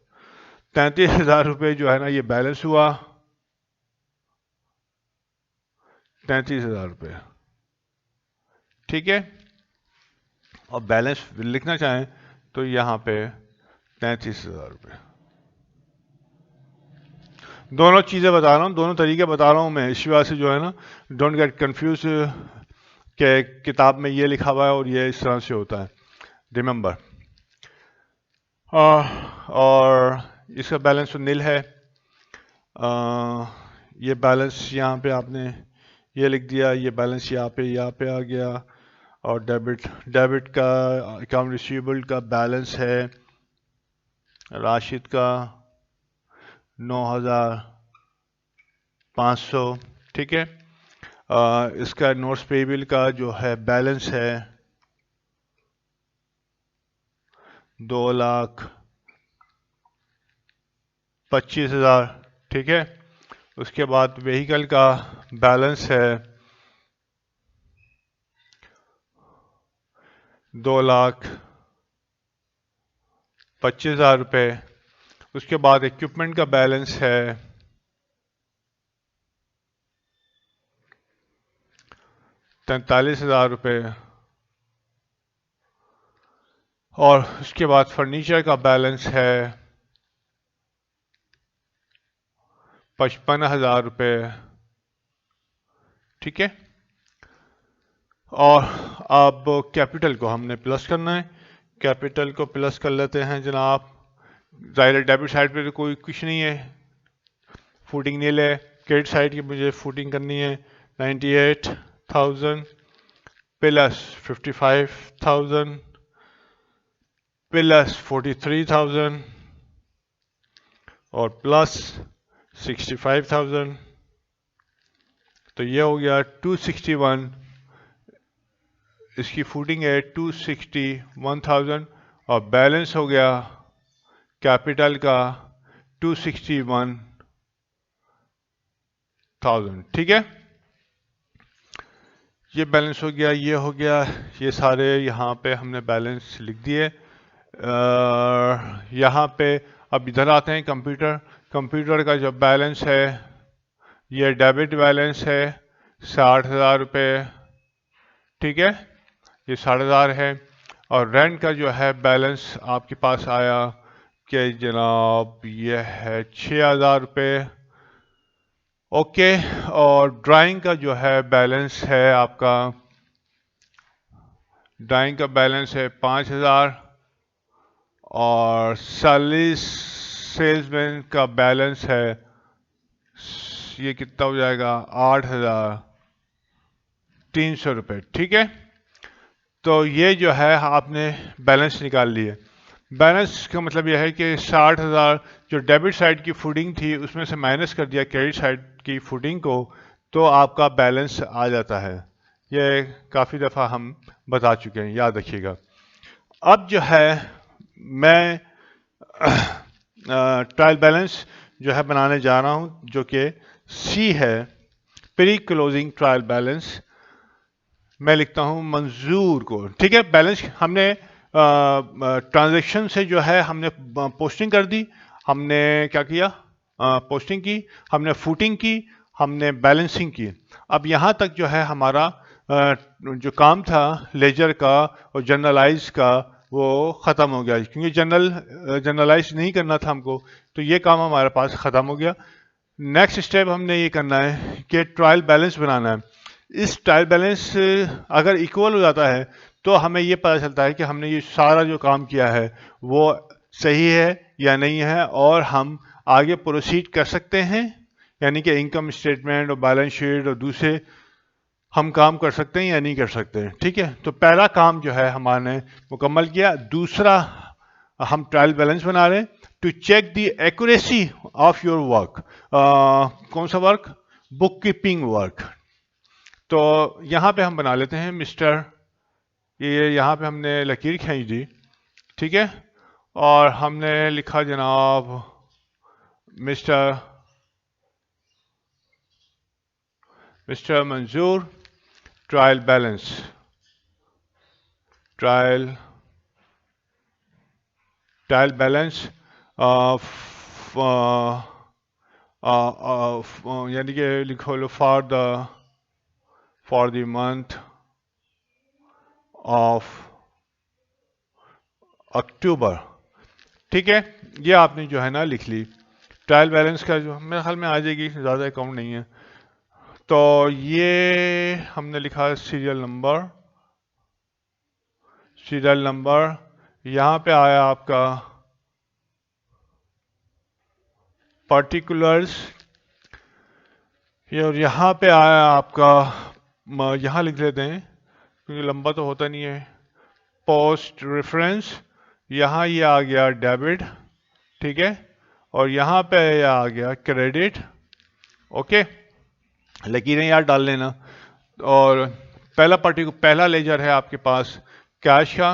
33,000 रुपये जो है ना ये बैलेंस हुआ, 33,000 रुपये। ठीक है, और बैलेंस लिखना चाहें तो यहाँ पे 33,000 रुपये। दोनों चीज़ें बता रहा हूँ, दोनों तरीके बता रहा हूँ मैं, इस वजह से जो है ना डोंट गेट कंफ्यूज के किताब में ये लिखा हुआ है और ये इस तरह से होता है, रिमेंबर। और इसका बैलेंस तो नील है। ये बैलेंस यहाँ पे आपने ये लिख दिया, ये बैलेंस यहाँ पे आ गया। और डेबिट का अकाउंट रिसीवेबल का बैलेंस है राशिद का 9,500। ठीक है, इसका नोट्स पेबल का जो है बैलेंस है 2,25,000। ठीक है, उसके बाद व्हीकल का बैलेंस है 2,25,000 रुपये। उसके बाद इक्विपमेंट का बैलेंस है 43,000 रुपये। और उसके बाद फर्नीचर का बैलेंस है 55,000 रुपये। ठीक है। और अब कैपिटल को हमने प्लस करना है। कैपिटल को प्लस कर लेते हैं जनाब। ज़ाहिर डेबिट साइड पे तो कोई कुछ नहीं है, फूटिंग नील है। क्रेडिट साइड की मुझे फूटिंग करनी है 98,000 प्लस 55,000 प्लस 43,000 और प्लस 65,000। तो ये हो गया 261। इसकी फूटिंग है 261,000 और बैलेंस हो गया कैपिटल का 261,000। ठीक है, ये बैलेंस हो गया, ये हो गया, ये सारे यहाँ पे हमने बैलेंस लिख दिए। यहाँ पे अब इधर आते हैं कंप्यूटर। कंप्यूटर का जो बैलेंस है ये डेबिट बैलेंस है 60,000 रुपये। ठीक है, ये 60,000 है। और रेंट का जो है बैलेंस आपके पास आया कि जनाब ये है 6,000 रुपये। ओके। और ड्राइंग का जो है बैलेंस है आपका, ड्राइंग का बैलेंस है 5,000 और सेल्समैन का बैलेंस है, ये कितना हो जाएगा 8,300 रुपये। ठीक है, तो ये जो है आपने बैलेंस निकाल लिए। बैलेंस का मतलब यह है कि 60,000 जो डेबिट साइड की फूडिंग थी उसमें से माइनस कर दिया क्रेडिट साइड की फूडिंग को, तो आपका बैलेंस आ जाता है। ये काफ़ी दफ़ा हम बता चुके हैं, याद रखिएगा। अब जो है मैं ट्रायल बैलेंस जो है बनाने जा रहा हूँ, जो कि सी है, प्री क्लोजिंग ट्रायल बैलेंस। मैं लिखता हूँ मंजूर को। ठीक है, बैलेंस हमने ट्रांजैक्शन से जो है हमने पोस्टिंग कर दी, हमने क्या किया, पोस्टिंग की, हमने फूटिंग की, हमने बैलेंसिंग की। अब यहाँ तक जो है हमारा जो काम था लेजर का और जर्नलाइज का वो ख़त्म हो गया, क्योंकि जर्नलाइज नहीं करना था हमको, तो ये काम हमारे पास ख़त्म हो गया। नेक्स्ट स्टेप हमने ये करना है कि ट्रायल बैलेंस बनाना है। इस ट्रायल बैलेंस अगर इक्वल हो जाता है तो हमें ये पता चलता है कि हमने ये सारा जो काम किया है वो सही है या नहीं है, और हम आगे प्रोसीड कर सकते हैं, यानी कि इनकम स्टेटमेंट और बैलेंस शीट और दूसरे हम काम कर सकते हैं या नहीं कर सकते हैं। ठीक है, तो पहला काम जो है हमारे मुकम्मल किया। दूसरा हम ट्रायल बैलेंस बना रहे हैं to check the accuracy of your work. कौन सा वर्क? Book keeping work. तो यहाँ पे हम बना लेते हैं मिस्टर, ये यहाँ पे हमने लकीर खींच दी। ठीक है, और हमने लिखा जनाब मिस्टर मंजूर ट्रायल बैलेंस, ट्रायल बैलेंस यानी कि लिखो लो for the month of October. ठीक है, ये आपने जो है ना लिख ली। ट्रायल बैलेंस का जो मेरे ख्याल में आ जाएगी, ज़्यादा अकाउंट नहीं है। तो ये हमने लिखा सीरियल नंबर, यहाँ पे आया आपका पर्टिकुलर्स, और यहाँ पे आया आपका, यहाँ लिख लेते हैं क्योंकि लंबा तो होता नहीं है, पोस्ट रेफरेंस। यहाँ ये आ गया डेबिट। ठीक है, और यहाँ पे ये आ गया क्रेडिट। ओके, लकीरें यार डाल लेना। और पहला लेजर है आपके पास कैश का।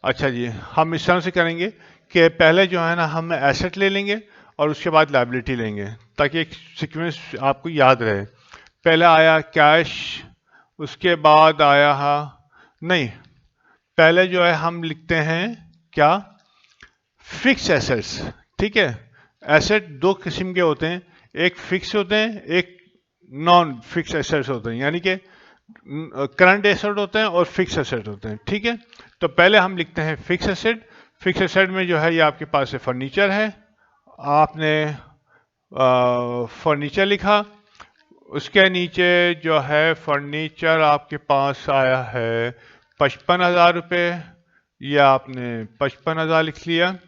अच्छा जी, हम इस तरह से करेंगे कि पहले जो है ना हम एसेट ले लेंगे और उसके बाद लायबिलिटी लेंगे, ताकि एक सीक्वेंस आपको याद रहे। पहले आया कैश, उसके बाद आया नहीं, पहले जो है हम लिखते हैं क्या, फिक्स एसेट्स। ठीक है, एसेट दो किस्म के होते हैं, एक फिक्स होते हैं, एक नॉन फिक्स एसेट्स होते हैं, यानी कि करंट एसेट होते हैं और फिक्स एसेट होते हैं। ठीक है, तो पहले हम लिखते हैं फिक्स एसेट। फिक्स एसेट में जो है ये आपके पास फर्नीचर है, आपने फर्नीचर लिखा, उसके नीचे जो है फर्नीचर आपके पास आया है 55,000 रुपये, ये आपने 55,000 लिख लिया।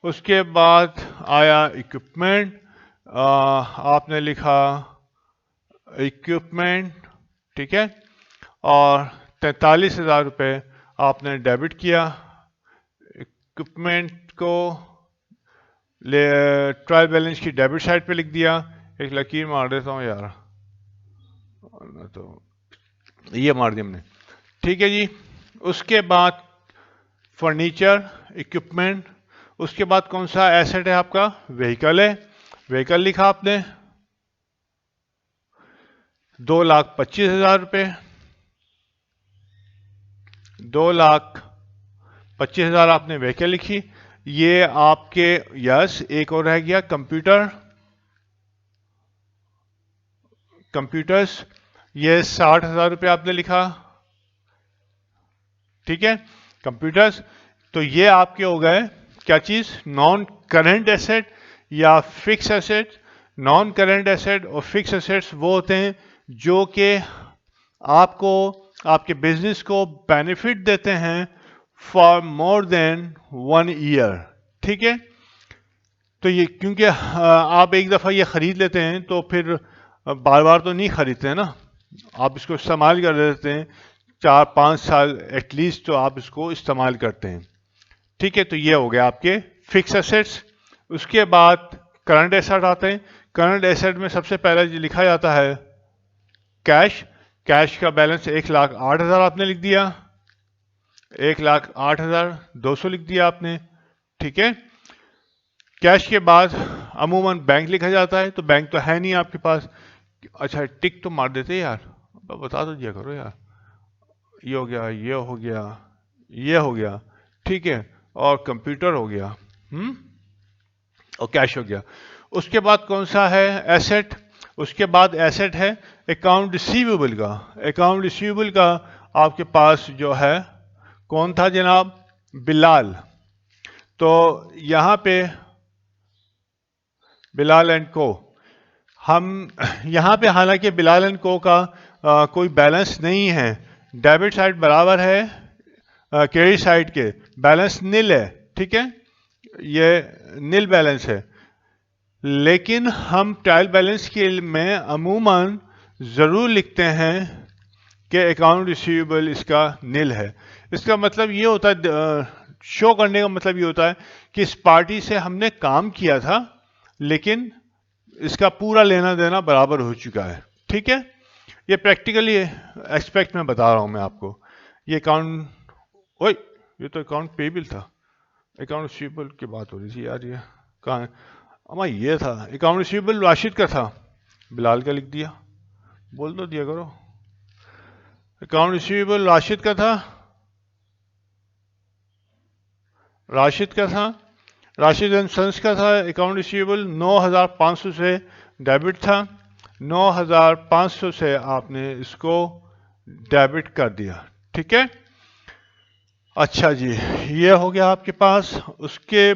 उसके बाद आया इक्विपमेंट, आपने लिखा इक्विपमेंट, ठीक है, और 43,000 रुपये आपने डेबिट किया। इक्विपमेंट को ट्रायल बैलेंस की डेबिट साइड पे लिख दिया। एक लकीर मार देता हूँ यार, तो ये मार दिया हमने। ठीक है जी, उसके बाद फर्नीचर, इक्विपमेंट, उसके बाद कौन सा एसेट है आपका, व्हीकल है, व्हीकल लिखा आपने 2,25,000 रुपये, 2,25,000 आपने व्हीकल लिखी। ये आपके, यस, एक और रह गया कंप्यूटर, कंप्यूटर्स, ये 60,000 रुपये आपने लिखा। ठीक है, कंप्यूटर्स, तो ये आपके हो गए क्या चीज, नॉन करेंट एसेट या fix asset. Non current asset और फिक्स एसेट्स वो होते हैं जो कि आपको, आपके बिजनेस को बेनिफिट देते हैं फॉर मोर देन 1 ईयर। ठीक है, तो ये क्योंकि आप एक दफ़ा ये ख़रीद लेते हैं तो फिर बार बार तो नहीं खरीदते हैं ना, आप इसको इस्तेमाल कर लेते हैं, 4-5 साल एटलीस्ट तो आप इसको इस्तेमाल करते हैं। ठीक है, तो ये हो गया आपके फिक्स एसेट्स। उसके बाद करंट एसेट आते हैं। करंट एसेट में सबसे पहले जो लिखा जाता है कैश। कैश का बैलेंस 1,08,000 आपने लिख दिया, 1,08,200 लिख दिया आपने। ठीक है, कैश के बाद अमूमन बैंक लिखा जाता है, तो बैंक तो है नहीं आपके पास। अच्छा, टिक तो मार देते यार, बता दो दिया करो यार। ये हो गया, ये हो गया, ये हो गया, ठीक है, और कंप्यूटर हो गया, और कैश हो गया। उसके बाद कौन सा है एसेट, उसके बाद एसेट है अकाउंट रिसीवेबल का। अकाउंट रिसीवेबल का आपके पास जो है कौन था जनाब, बिलाल। तो यहाँ पे बिलाल एंड को, हम यहाँ पे हालांकि बिलाल एंड को का कोई बैलेंस नहीं है, डेबिट साइड बराबर है क्रेडिट साइड के, बैलेंस नील है। ठीक है, ये नील बैलेंस है, लेकिन हम ट्रायल बैलेंस के में अमूमन ज़रूर लिखते हैं कि अकाउंट रिसीवेबल इसका नील है। इसका मतलब ये होता है, शो करने का मतलब ये होता है कि इस पार्टी से हमने काम किया था लेकिन इसका पूरा लेना देना बराबर हो चुका है। ठीक है, ये प्रैक्टिकली एक्सपेक्ट में बता रहा हूं मैं आपको। ये अकाउंट, ओए ये तो अकाउंट पेबल था, अकाउंट रिसीवेबल की बात हो रही थी यार, ये कहाँ है, अमा ये था अकाउंट रिसीवेबल, राशिद का था, बिलाल का लिख दिया, बोल दो दिया करो। अकाउंट रिसीवेबल राशिद का था, राशिद का था, राशिद एंड सन्स का था। अकाउंट रिसीवेबल 9,500 से डेबिट था, 9,500 से आपने इसको डेबिट कर दिया। ठीक है, अच्छा जी, ये हो गया आपके पास। उसके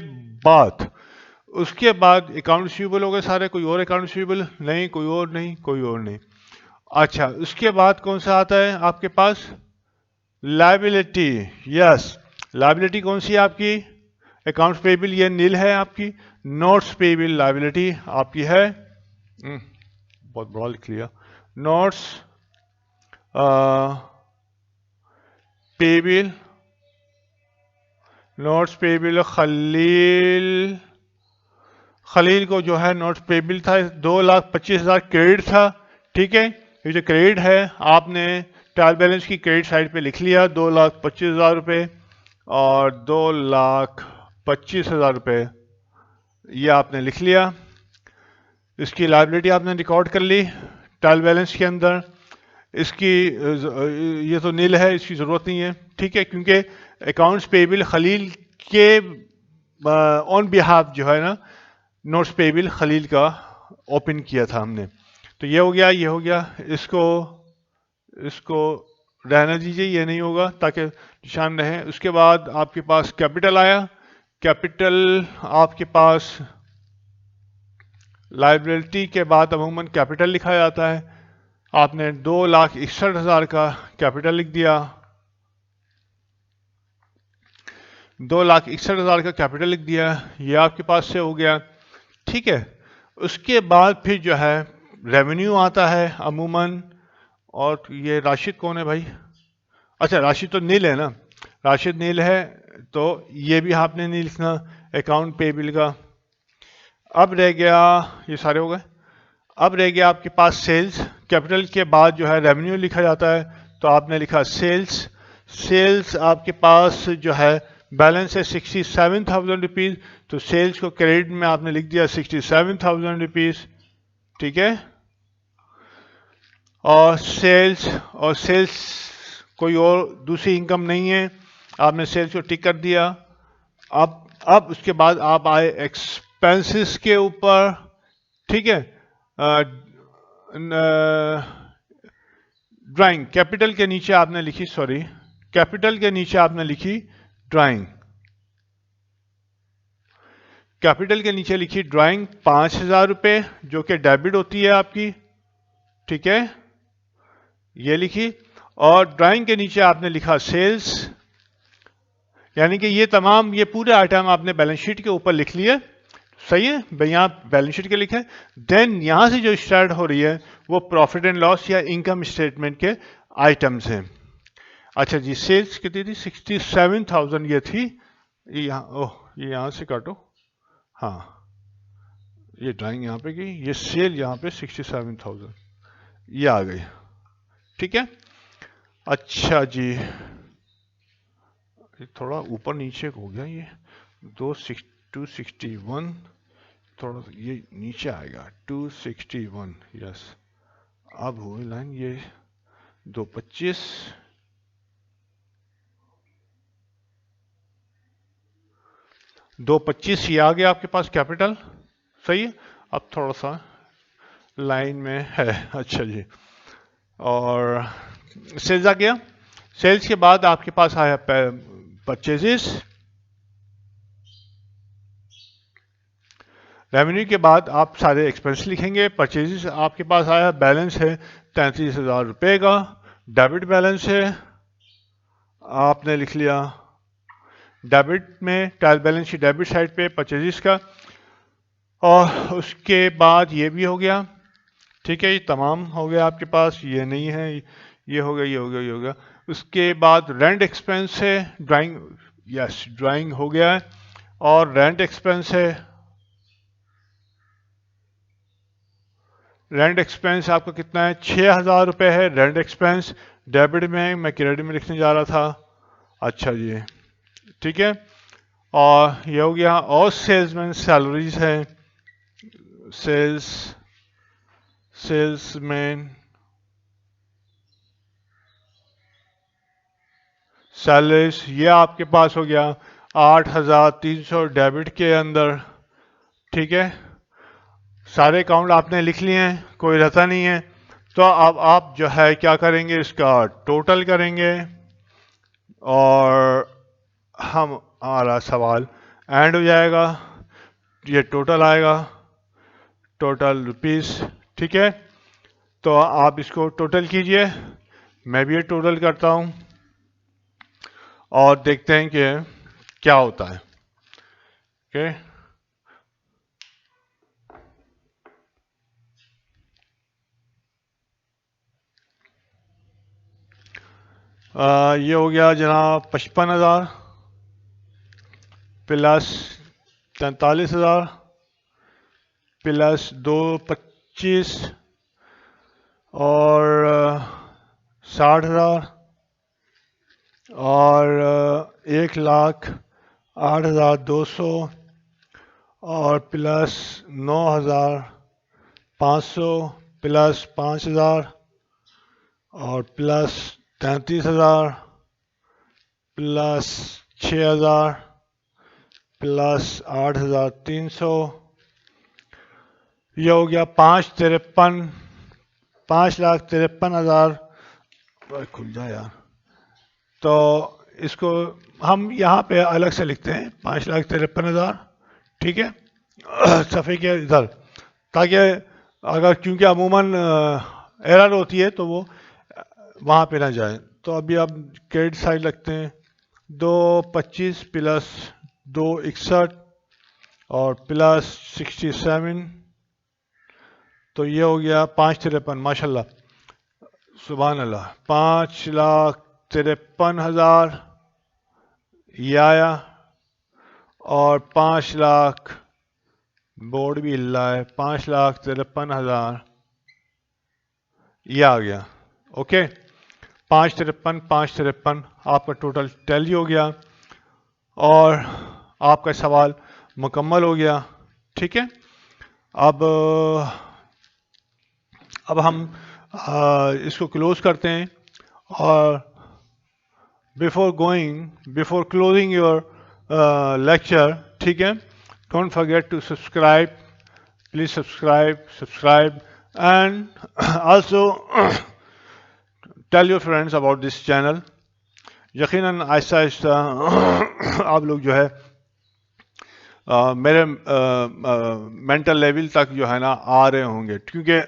बाद अकाउंट रिसीवेबल हो गए सारे, कोई और अकाउंट रिसीवेबल नहीं, कोई और नहीं, कोई और नहीं। अच्छा, उसके बाद कौन सा आता है आपके पास, लायबिलिटी। यस, लायबिलिटी कौन सी है आपकी, अकाउंट्स पेबल, ये नील है आपकी। नोट्स पेबल लायबिलिटी आपकी है, बहुत बड़ा लिख लिया, notes payable, notes payable Khalil को जो है नोट्स पेबल था, 2,25,000 क्रेडिट था। ठीक है, ये जो क्रेडिट है आपने ट्रायल बैलेंस की क्रेडिट साइड पे लिख लिया 2,25,000 रुपये, और 2,25,000 रुपये ये आपने लिख लिया। इसकी लायबिलिटी आपने रिकॉर्ड कर ली ट्रायल बैलेंस के अंदर। इसकी ये तो नील है, इसकी ज़रूरत नहीं है, ठीक है, क्योंकि अकाउंट्स पेबल खलील के ऑन बिहाफ जो है ना, नोट्स पेबल खलील का ओपन किया था हमने। तो ये हो गया, ये हो गया, इसको इसको रहने दीजिए, ये नहीं होगा ताकि निशान रहे। उसके बाद आपके पास कैपिटल आया। कैपिटल आपके पास लाइबिलिटी के बाद अमूमन कैपिटल लिखा जाता है। आपने 2,61,000 का कैपिटल लिख दिया, 2,61,000 का कैपिटल लिख दिया, ये आपके पास से हो गया, ठीक है। उसके बाद फिर जो है रेवेन्यू आता है अमूमन। और ये राशिद कौन है भाई? अच्छा, राशिद तो नील है ना, राशिद नील है, तो ये भी आपने नहीं लिखना अकाउंट पेबल का। अब रह गया, ये सारे हो गए। अब रह गया आपके पास सेल्स। कैपिटल के बाद जो है रेवेन्यू लिखा जाता है, तो आपने लिखा सेल्स। सेल्स आपके पास जो है बैलेंस है 67,000 रुपीज़, तो सेल्स को क्रेडिट में आपने लिख दिया 67,000 रुपीज़, ठीक है। और सेल्स कोई और दूसरी इनकम नहीं है, आपने सेल्स को टिक कर दिया। अब उसके बाद आप आए एक्सपेंसेस के ऊपर, ठीक है। ड्राइंग कैपिटल के नीचे आपने लिखी, सॉरी, कैपिटल के नीचे आपने लिखी ड्राइंग, कैपिटल के नीचे लिखी ड्राइंग 5,000 रुपये, जो कि डेबिट होती है आपकी, ठीक है, ये लिखी। और ड्राइंग के नीचे आपने लिखा सेल्स, यानी कि ये तमाम, ये पूरे आइटम आपने बैलेंस शीट के ऊपर लिख लिए, सही है भाई, यहाँ बैलेंस शीट के लिखे। देन यहाँ से जो स्टार्ट हो रही है वो प्रॉफिट एंड लॉस या इनकम स्टेटमेंट के आइटम्स हैं। अच्छा जी, सेल्स कितनी थी? 67,000 ये थी। ये यहाँ, ओह, ये यहाँ से काटो, हाँ, ये ड्राइंग यहाँ पे गई, ये सेल यहाँ पे 67,000 ये आ गई, ठीक है। अच्छा जी, थोड़ा ऊपर नीचे हो गया ये, 261, थोड़ा ये नीचे आएगा 261, यस। अब हुई लाइन ये 225, ये आ गया आपके पास कैपिटल, सही है। अब थोड़ा सा लाइन में है, अच्छा जी। और सेल्स आ गया। सेल्स के बाद आपके पास आया परचेजेस। रेवेन्यू के बाद आप सारे एक्सपेंस लिखेंगे। परचेजेस आपके पास आया, बैलेंस है 33,000 रुपये का, डेबिट बैलेंस है, आपने लिख लिया डेबिट में, trial balance sheet debit side पे परचेजेस का। और उसके बाद ये भी हो गया, ठीक है, ये तमाम हो गया आपके पास, ये नहीं है, ये हो गया, ये हो गया, ये हो गया। उसके बाद रेंट एक्सपेंस है, ड्राइंग, यस, ड्राइंग हो गया है। और रेंट एक्सपेंस है, रेंट एक्सपेंस आपका कितना है? 6,000 रुपये है रेंट एक्सपेंस, डेबिट में, मैं क्रेडिट में लिखने जा रहा था, अच्छा जी, ठीक है। और ये हो गया। और सेल्समैन सैलरीज है, सेल्समैन सैलरीज, ये आपके पास हो गया 8,300 डेबिट के अंदर, ठीक है। सारे अकाउंट आपने लिख लिए हैं, कोई रहता नहीं है। तो अब आप जो है क्या करेंगे, इसका टोटल करेंगे, और हमारा सवाल एंड हो जाएगा, ये टोटल आएगा, टोटल रुपीस, ठीक है। तो आप इसको टोटल कीजिए, मैं भी ये टोटल करता हूं और देखते हैं कि क्या होता है, ओके। ये हो गया जनाब 55,000 प्लस 43,000 प्लस 225 और 60,000 और 1,08,200 और प्लस 9,500 प्लस 5,000 और प्लस 33,000 प्लस 6,000 प्लस 8,300, ये हो गया 5,53,000। खुल जाए यार। तो इसको हम यहाँ पे अलग से लिखते हैं 5,53,000, ठीक है, सफ़े के इधर, ताकि अगर क्योंकि अमूमन एरर होती है तो वो वहाँ पे ना जाए। तो अभी आप क्रेडिट साइड लगते हैं 225 प्लस 261 और प्लस 67, तो ये हो गया 5,53, माशाल्लाह, सुभान अल्लाह, 5,53,000 ये आया, और 5 लाख, बोर्ड भी हिल रहा है, 5,53,000 ये आ गया। ओके, 5,53,5,53 आपका टोटल टैली हो गया और आपका सवाल मुकम्मल हो गया। ठीक है, अब हम इसको क्लोज करते हैं, और बिफोर क्लोजिंग योर लेक्चर, ठीक है, don't forget to subscribe, please subscribe and also tell your friends about this channel. यकीनन आहिस्ता आहिस्ता आप लोग जो है मेरे मेंटल लेवल तक जो है ना आ रहे होंगे, क्योंकि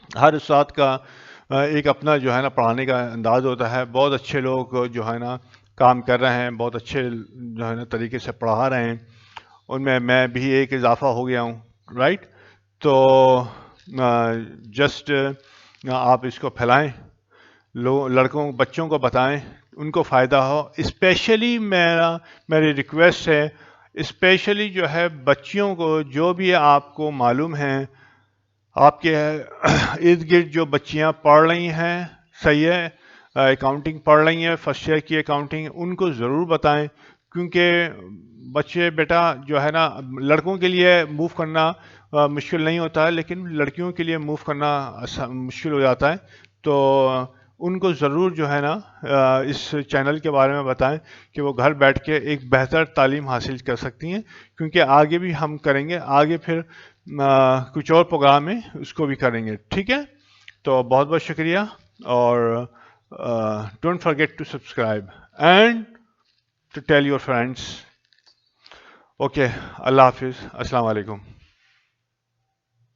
हर उस्ताद का एक अपना जो है ना पढ़ाने का अंदाज़ होता है। बहुत अच्छे लोग जो है ना काम कर रहे हैं, बहुत अच्छे जो है ना तरीके से पढ़ा रहे हैं, उनमें मैं भी एक इजाफा हो गया हूँ, राइट। तो जस्ट आप इसको फैलाएं, लड़कों बच्चों को बताएं, उनको फ़ायदा हो। स्पेशली मेरी रिक्वेस्ट है, स्पेशली जो है बच्चियों को, जो भी आपको मालूम है आपके इर्द गिर्द जो बच्चियां पढ़ रही हैं, सही है, अकाउंटिंग पढ़ रही हैं, फर्स्ट ईयर की अकाउंटिंग, उनको ज़रूर बताएं, क्योंकि बच्चे बेटा जो है ना, लड़कों के लिए मूव करना मुश्किल नहीं होता है, लेकिन लड़कियों के लिए मूव करना मुश्किल हो जाता है। तो उनको ज़रूर जो है ना इस चैनल के बारे में बताएं कि वो घर बैठ के एक बेहतर तालीम हासिल कर सकती हैं, क्योंकि आगे भी हम करेंगे, आगे फिर कुछ और प्रोग्राम में उसको भी करेंगे। ठीक है, तो बहुत बहुत शुक्रिया, और don't forget to subscribe and to tell your friends. Okay, अल्लाह हाफिज़, अस्सलाम वालेकुम।